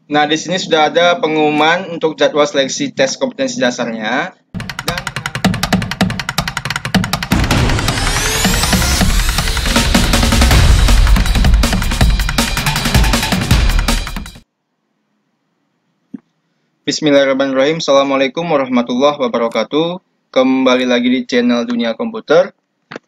Nah, di sini sudah ada pengumuman untuk jadwal seleksi tes kompetensi dasarnya. Dan Bismillahirrahmanirrahim. Assalamualaikum warahmatullahi wabarakatuh. Kembali lagi di channel Dunia Komputer.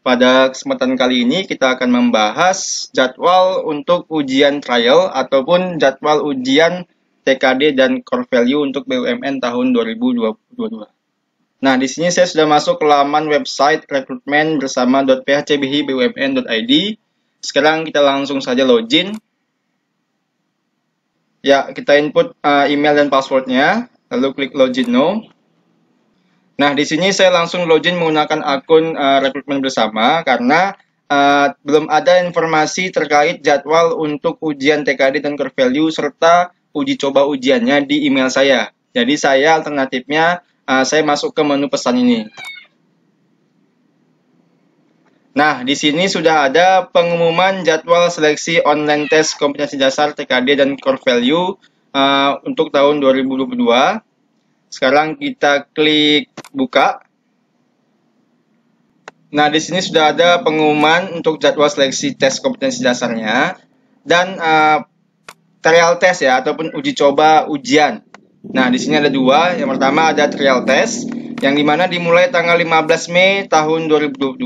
Pada kesempatan kali ini kita akan membahas jadwal untuk ujian trial ataupun jadwal ujian TKD dan core value untuk BUMN tahun 2022. Nah, di sini saya sudah masuk ke laman website rekrutmen bersama .phcbhi.bumn.id. Sekarang kita langsung saja login. Ya, kita input email dan passwordnya, lalu klik login now. Nah, di sini saya langsung login menggunakan akun rekrutmen bersama karena belum ada informasi terkait jadwal untuk ujian TKD dan core value serta uji coba ujiannya di email saya. Jadi saya alternatifnya saya masuk ke menu pesan ini. Nah, di sini sudah ada pengumuman jadwal seleksi online tes kompetensi dasar TKD dan core value untuk tahun 2022. Sekarang kita klik buka. Nah, di sini sudah ada pengumuman untuk jadwal seleksi tes kompetensi dasarnya dan trial test ya ataupun uji coba ujian. Nah, di sini ada dua. Yang pertama ada trial test yang dimana dimulai tanggal 15 Mei tahun 2022.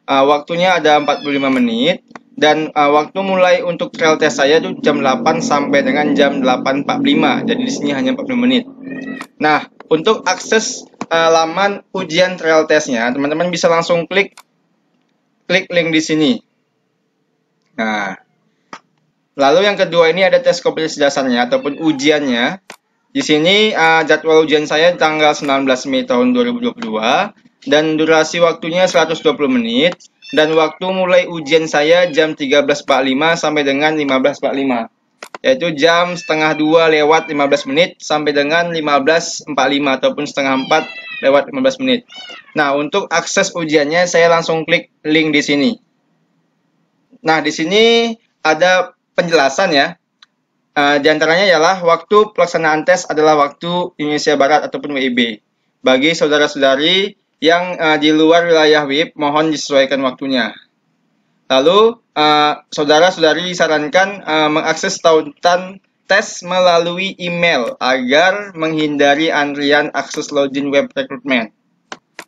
Waktunya ada 45 menit dan waktu mulai untuk trial test saya itu jam 8 sampai dengan jam 8.45. Jadi di sini hanya 40 menit. Nah, untuk akses laman ujian trial testnya, teman-teman bisa langsung klik link di sini. Nah, lalu yang kedua ini ada tes kompetensi dasarnya ataupun ujiannya. Di sini jadwal ujian saya tanggal 19 Mei tahun 2022 dan durasi waktunya 120 menit dan waktu mulai ujian saya jam 13.45 sampai dengan 15.45. Yaitu jam setengah 2 lewat 15 menit sampai dengan 15.45 ataupun setengah 4 lewat 15 menit. Nah, untuk akses ujiannya saya langsung klik link di sini. Nah, di sini ada penjelasan ya. Di antaranya ialah waktu pelaksanaan tes adalah waktu Indonesia Barat ataupun WIB. Bagi saudara-saudari yang di luar wilayah WIB, mohon disesuaikan waktunya. Lalu, saudara-saudari disarankan mengakses tautan tes melalui email agar menghindari antrian akses login web rekrutmen.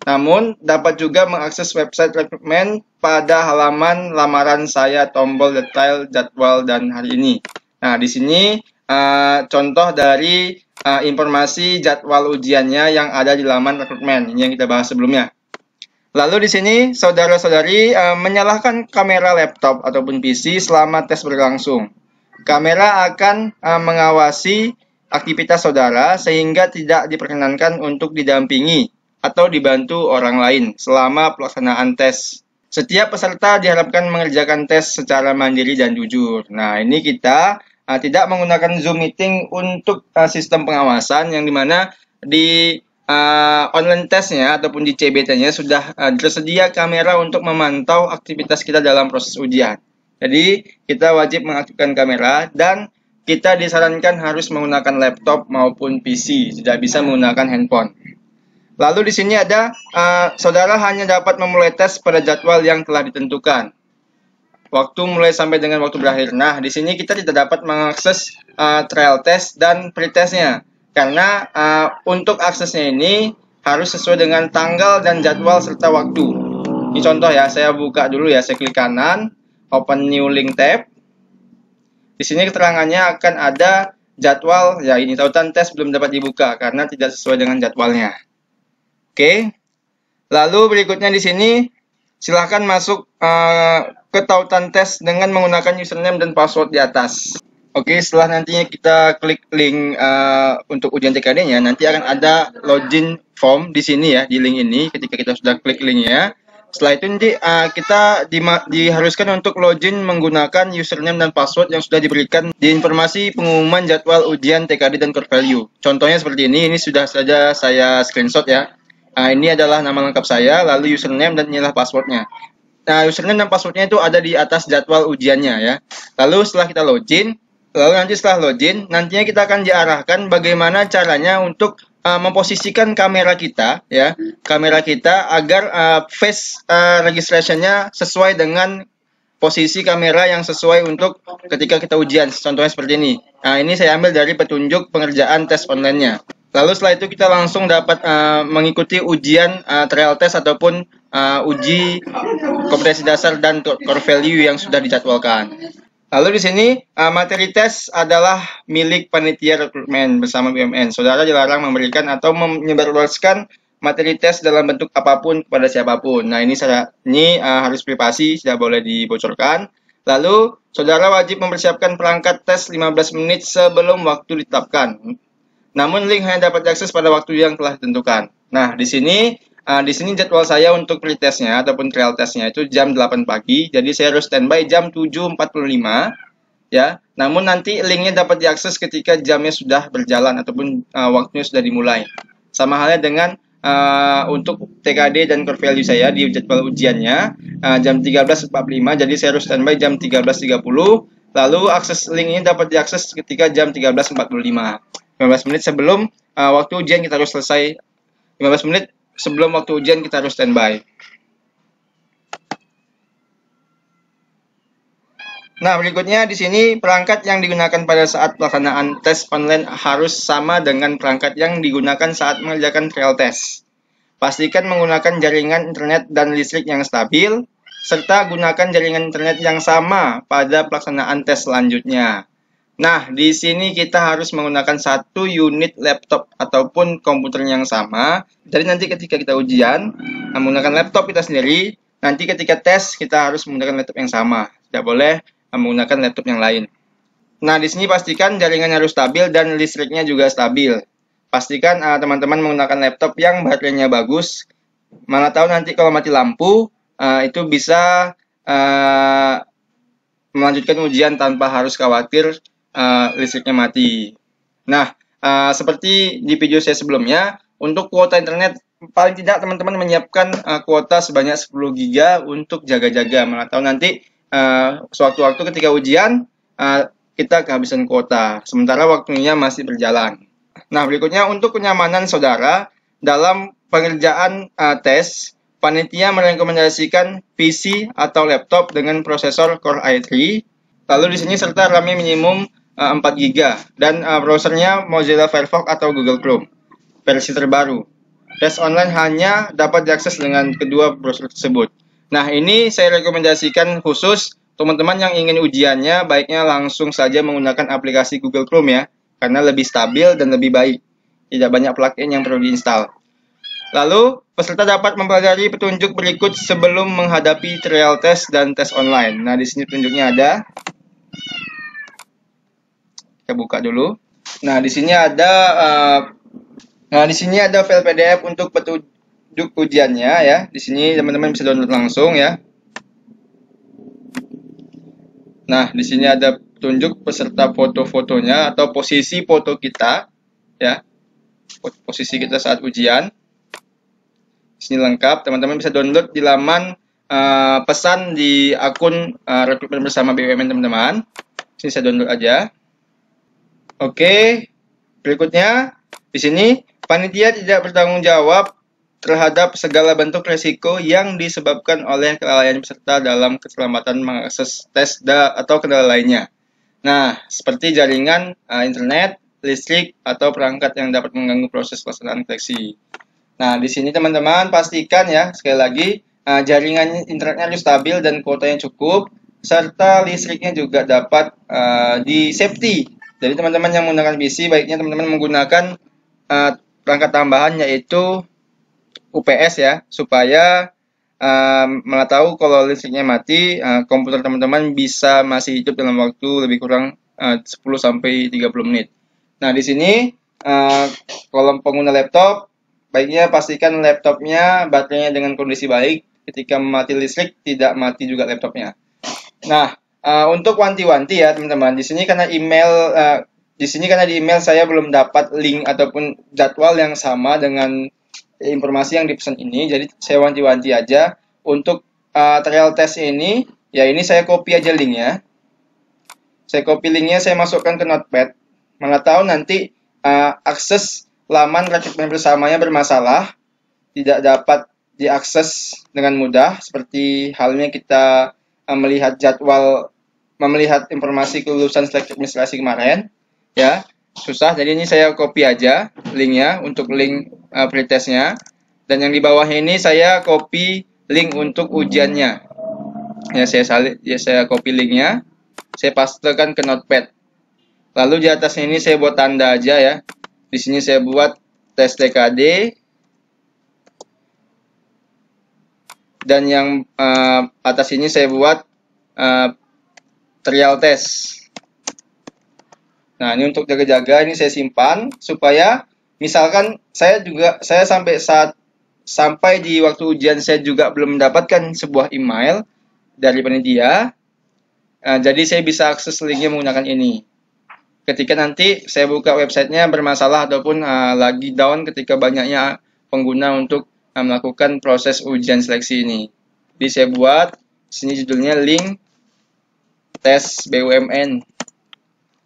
Namun, dapat juga mengakses website rekrutmen pada halaman lamaran saya tombol detail jadwal dan hari ini. Nah, di sini contoh dari informasi jadwal ujiannya yang ada di laman rekrutmen. Ini yang kita bahas sebelumnya. Lalu di sini saudara-saudari menyalakan kamera laptop ataupun PC selama tes berlangsung. Kamera akan mengawasi aktivitas saudara sehingga tidak diperkenankan untuk didampingi atau dibantu orang lain selama pelaksanaan tes. Setiap peserta diharapkan mengerjakan tes secara mandiri dan jujur. Nah, ini kita tidak menggunakan Zoom meeting untuk sistem pengawasan yang dimana di online testnya ataupun di CBT-nya sudah tersedia kamera untuk memantau aktivitas kita dalam proses ujian. Jadi kita wajib mengaktifkan kamera dan kita disarankan harus menggunakan laptop maupun PC, tidak bisa menggunakan handphone. Lalu di sini ada saudara hanya dapat memulai tes pada jadwal yang telah ditentukan. Waktu mulai sampai dengan waktu berakhir. Nah, di sini kita tidak dapat mengakses trial test dan pretestnya. Karena untuk aksesnya ini harus sesuai dengan tanggal dan jadwal serta waktu. Ini contoh ya, saya buka dulu ya, saya klik kanan, open new link tab. Di sini keterangannya akan ada jadwal, ya ini tautan tes belum dapat dibuka karena tidak sesuai dengan jadwalnya. Oke, lalu berikutnya di sini silahkan masuk ke tautan tes dengan menggunakan username dan password di atas. Oke, setelah nantinya kita klik link untuk ujian TKD-nya, nanti akan ada login form di sini ya, di link ini. Ketika kita sudah klik linknya, setelah itu nanti kita diharuskan untuk login menggunakan username dan password yang sudah diberikan di informasi pengumuman jadwal ujian TKD dan core value. Contohnya seperti ini sudah saja saya screenshot ya. Ini adalah nama lengkap saya, lalu username dan inilah passwordnya. Nah, username dan passwordnya itu ada di atas jadwal ujiannya ya. Lalu setelah kita login, Lalu nanti setelah login, nantinya kita akan diarahkan bagaimana caranya untuk memposisikan kamera kita, ya, kamera kita agar face registrationnya sesuai dengan posisi kamera yang sesuai untuk ketika kita ujian. Contohnya seperti ini. Nah, ini saya ambil dari petunjuk pengerjaan tes online-nya. Lalu setelah itu kita langsung dapat mengikuti ujian trial test ataupun uji kompetensi dasar dan core value yang sudah dijadwalkan. Lalu di sini materi tes adalah milik panitia rekrutmen bersama BUMN. Saudara dilarang memberikan atau menyebarluaskan materi tes dalam bentuk apapun kepada siapapun. Nah, ini harus privasi, tidak boleh dibocorkan. Lalu saudara wajib mempersiapkan perangkat tes 15 menit sebelum waktu ditetapkan. Namun link hanya dapat diakses pada waktu yang telah ditentukan. Nah, di sini jadwal saya untuk pretestnya ataupun trial testnya itu jam 8 pagi. Jadi saya harus standby jam 7.45 ya. Namun nanti linknya dapat diakses ketika jamnya sudah berjalan ataupun waktunya sudah dimulai. Sama halnya dengan untuk TKD dan core value saya di jadwal ujiannya jam 13.45. Jadi saya harus standby jam 13.30. Lalu akses linknya dapat diakses ketika jam 13.45. 15 menit sebelum waktu ujian kita harus selesai. 15 menit sebelum waktu ujian kita harus standby. Nah, berikutnya di sini perangkat yang digunakan pada saat pelaksanaan tes online harus sama dengan perangkat yang digunakan saat mengerjakan trial test. Pastikan menggunakan jaringan internet dan listrik yang stabil, serta gunakan jaringan internet yang sama pada pelaksanaan tes selanjutnya. Nah, di sini kita harus menggunakan satu unit laptop ataupun komputer yang sama. Jadi nanti ketika kita ujian, menggunakan laptop kita sendiri, nanti ketika tes kita harus menggunakan laptop yang sama. Tidak boleh menggunakan laptop yang lain. Nah, di sini pastikan jaringannya harus stabil dan listriknya juga stabil. Pastikan teman-teman menggunakan laptop yang baterainya bagus. Mana tahu nanti kalau mati lampu, itu bisa melanjutkan ujian tanpa harus khawatir listriknya mati. Nah, seperti di video saya sebelumnya, untuk kuota internet paling tidak teman-teman menyiapkan kuota sebanyak 10 GB untuk jaga-jaga. Mana tahu nanti sewaktu-waktu ketika ujian kita kehabisan kuota, sementara waktunya masih berjalan. Nah, berikutnya untuk kenyamanan saudara dalam pengerjaan tes, panitia merekomendasikan PC atau laptop dengan prosesor Core i3. Lalu di sini serta RAM-nya minimum 4 GB dan browsernya Mozilla Firefox atau Google Chrome versi terbaru. Tes online hanya dapat diakses dengan kedua browser tersebut. Nah, ini saya rekomendasikan khusus teman-teman yang ingin ujiannya baiknya langsung saja menggunakan aplikasi Google Chrome ya, karena lebih stabil dan lebih baik. Tidak banyak plugin yang perlu diinstal. Lalu, peserta dapat mempelajari petunjuk berikut sebelum menghadapi trial test dan tes online. Nah, di sini petunjuknya ada. Kita buka dulu. Nah, di sini ada file PDF untuk petunjuk ujiannya ya. Di sini teman-teman bisa download langsung ya. Nah, di sini ada petunjuk peserta foto-fotonya atau posisi foto kita ya. Posisi kita saat ujian. Di sini lengkap, teman-teman bisa download di laman pesan di akun rekrutmen bersama BUMN teman-teman. Sini saya download aja. Oke, berikutnya di sini panitia tidak bertanggung jawab terhadap segala bentuk resiko yang disebabkan oleh kelalaian peserta dalam keselamatan mengakses tes atau kendala lainnya. Nah, seperti jaringan internet, listrik, atau perangkat yang dapat mengganggu proses pelaksanaan seleksi. Nah, di sini teman-teman pastikan ya, sekali lagi, jaringan internetnya harus stabil dan kuotanya cukup, serta listriknya juga dapat di safety. Jadi teman-teman yang menggunakan PC, baiknya teman-teman menggunakan perangkat tambahan yaitu UPS ya, supaya malah tahu kalau listriknya mati, komputer teman-teman bisa masih hidup dalam waktu lebih kurang 10-30 menit. Nah, di sini kalau pengguna laptop, baiknya pastikan laptopnya baterainya dengan kondisi baik. Ketika mati listrik, tidak mati juga laptopnya. Nah, untuk wanti-wanti ya teman-teman, di sini karena di email saya belum dapat link ataupun jadwal yang sama dengan informasi yang dipesan ini, jadi saya wanti-wanti aja untuk trial test ini. Ya, ini saya copy aja linknya. Saya copy linknya, saya masukkan ke Notepad. Mana tahu nanti akses laman rakit main bersamanya bermasalah, tidak dapat diakses dengan mudah, seperti halnya kita melihat jadwal, melihat informasi kelulusan seleksi administrasi kemarin, ya susah. Jadi ini saya copy aja linknya untuk link pretestnya, dan yang di bawahnya ini saya copy link untuk ujiannya. Saya copy linknya, saya pastekan ke Notepad. Lalu di atasnya ini saya buat tanda aja ya. Di sini saya buat tes TKD, dan yang atas ini saya buat trial test. Nah, ini untuk jaga-jaga, ini saya simpan supaya misalkan saya sampai di waktu ujian saya juga belum mendapatkan sebuah email dari penyedia. Jadi saya bisa akses linknya menggunakan ini. Ketika nanti saya buka websitenya bermasalah ataupun lagi down ketika banyaknya pengguna untuk melakukan proses ujian seleksi ini. Jadi saya buat sini judulnya link tes BUMN.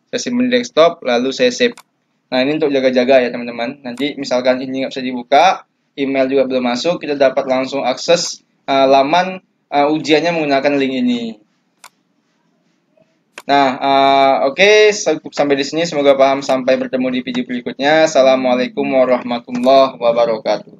Saya simpan di desktop, lalu saya save. Nah, ini untuk jaga-jaga ya teman-teman. Nanti misalkan ini nggak bisa dibuka, email juga belum masuk, kita dapat langsung akses laman ujiannya menggunakan link ini. Nah, oke, cukup sampai di sini. Semoga paham. Sampai bertemu di video berikutnya. Assalamualaikum warahmatullahi wabarakatuh.